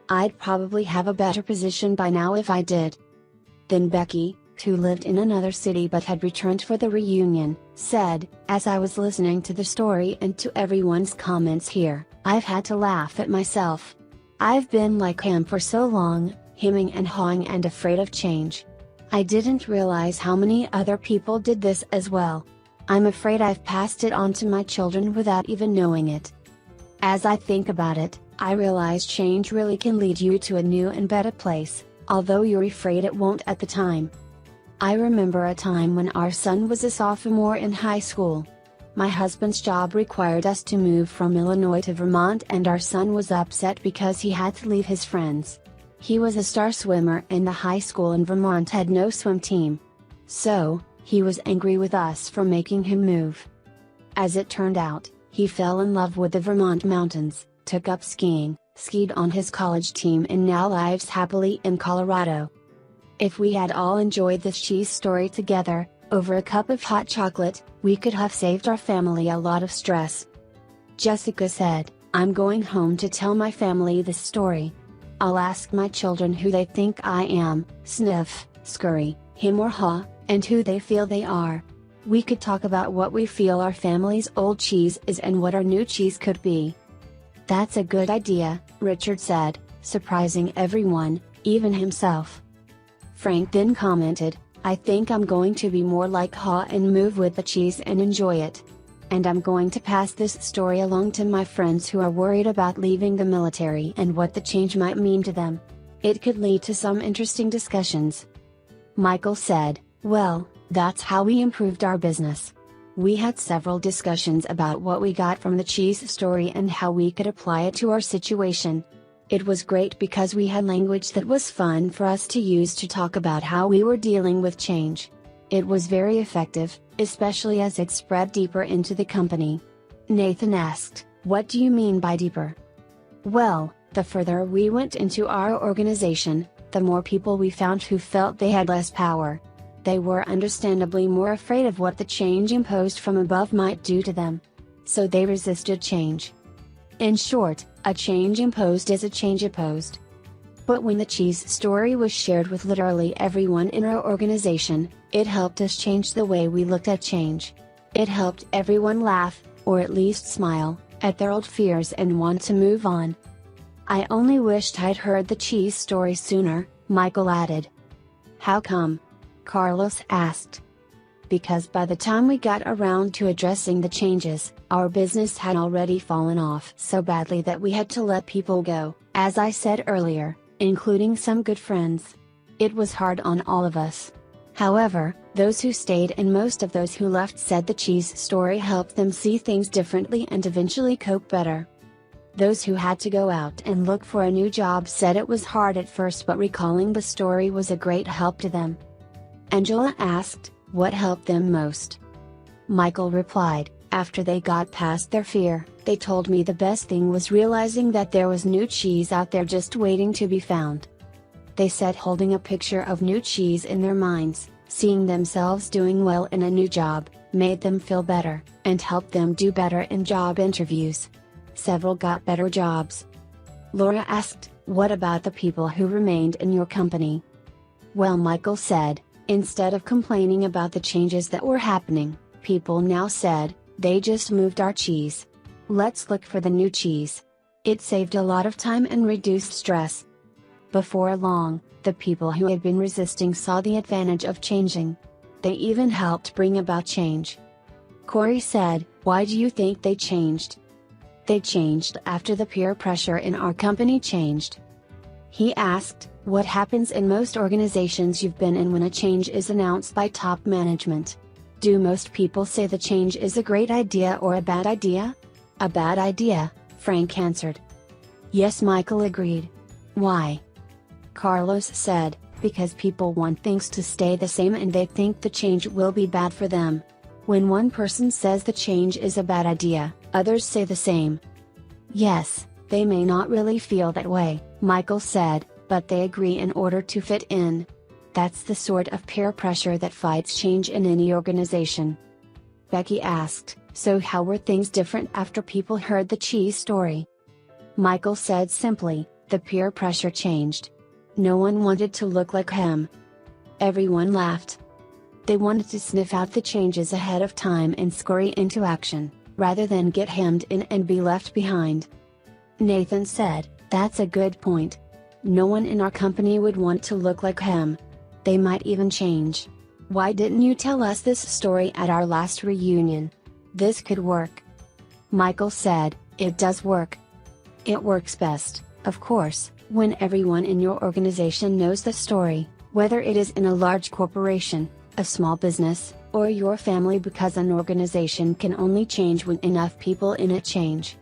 I'd probably have a better position by now if I did. Then Becky, who lived in another city but had returned for the reunion, said, as I was listening to the story and to everyone's comments here, I've had to laugh at myself. I've been like him for so long, hemming and hawing and afraid of change. I didn't realize how many other people did this as well. I'm afraid I've passed it on to my children without even knowing it. As I think about it, I realize change really can lead you to a new and better place, although you're afraid it won't at the time. I remember a time when our son was a sophomore in high school. My husband's job required us to move from Illinois to Vermont and our son was upset because he had to leave his friends. He was a star swimmer and the high school in Vermont had no swim team. So, he was angry with us for making him move. As it turned out, he fell in love with the Vermont mountains, took up skiing, skied on his college team and now lives happily in Colorado. If we had all enjoyed this cheese story together, over a cup of hot chocolate, we could have saved our family a lot of stress. Jessica said, I'm going home to tell my family this story. I'll ask my children who they think I am, Sniff, Scurry, him or her, and who they feel they are. We could talk about what we feel our family's old cheese is and what our new cheese could be. That's a good idea, Richard said, surprising everyone, even himself. Frank then commented, I think I'm going to be more like Ha and move with the cheese and enjoy it. And I'm going to pass this story along to my friends who are worried about leaving the military and what the change might mean to them. It could lead to some interesting discussions. Michael said, well, that's how we improved our business. We had several discussions about what we got from the cheese story and how we could apply it to our situation. It was great because we had language that was fun for us to use to talk about how we were dealing with change. It was very effective, especially as it spread deeper into the company. Nathan asked, what do you mean by deeper? Well, the further we went into our organization, the more people we found who felt they had less power. They were understandably more afraid of what the change imposed from above might do to them. So they resisted change. In short, a change imposed is a change opposed. But when the cheese story was shared with literally everyone in our organization, it helped us change the way we looked at change. It helped everyone laugh, or at least smile, at their old fears and want to move on. I only wished I'd heard the cheese story sooner, Michael added. How come? Carlos asked. Because by the time we got around to addressing the changes, our business had already fallen off so badly that we had to let people go, as I said earlier, including some good friends. It was hard on all of us. However, those who stayed and most of those who left said the cheese story helped them see things differently and eventually cope better. Those who had to go out and look for a new job said it was hard at first, but recalling the story was a great help to them. Angela asked, what helped them most? Michael replied, after they got past their fear, they told me the best thing was realizing that there was new cheese out there just waiting to be found. They said holding a picture of new cheese in their minds, seeing themselves doing well in a new job, made them feel better, and helped them do better in job interviews. Several got better jobs. Laura asked, what about the people who remained in your company? Well, Michael said, instead of complaining about the changes that were happening, people now said, they just moved our cheese. Let's look for the new cheese. It saved a lot of time and reduced stress. Before long, the people who had been resisting saw the advantage of changing. They even helped bring about change. Corey said, "Why do you think they changed?" "They changed after the peer pressure in our company changed." He asked, "What happens in most organizations you've been in when a change is announced by top management? Do most people say the change is a great idea or a bad idea?" "A bad idea," Frank answered. "Yes," Michael agreed. "Why?" Carlos said, "Because people want things to stay the same and they think the change will be bad for them. When one person says the change is a bad idea, others say the same." "Yes, they may not really feel that way," Michael said, "but they agree in order to fit in. That's the sort of peer pressure that fights change in any organization." Becky asked, "So how were things different after people heard the cheese story?" Michael said simply, "The peer pressure changed. No one wanted to look like him." Everyone laughed. They wanted to sniff out the changes ahead of time and scurry into action, rather than get hemmed in and be left behind. Nathan said, "That's a good point. No one in our company would want to look like him. They might even change. Why didn't you tell us this story at our last reunion? This could work." Michael said, "It does work. It works best, of course, when everyone in your organization knows the story, whether it is in a large corporation, a small business, or your family, because an organization can only change when enough people in it change."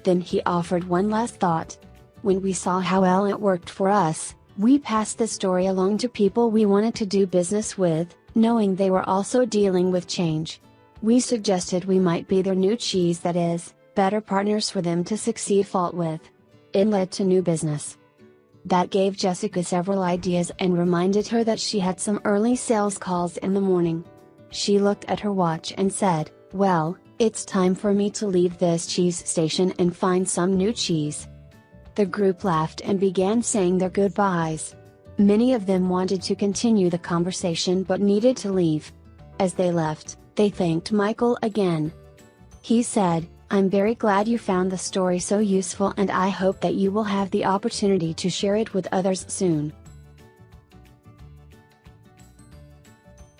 Then he offered one last thought. "When we saw how well it worked for us, we passed the story along to people we wanted to do business with, knowing they were also dealing with change. We suggested we might be their new cheese, that is, better partners for them to succeed with. It led to new business." That gave Jessica several ideas and reminded her that she had some early sales calls in the morning. She looked at her watch and said, "Well, it's time for me to leave this cheese station and find some new cheese." The group laughed and began saying their goodbyes. Many of them wanted to continue the conversation but needed to leave. As they left, they thanked Michael again. He said, "I'm very glad you found the story so useful and I hope that you will have the opportunity to share it with others soon."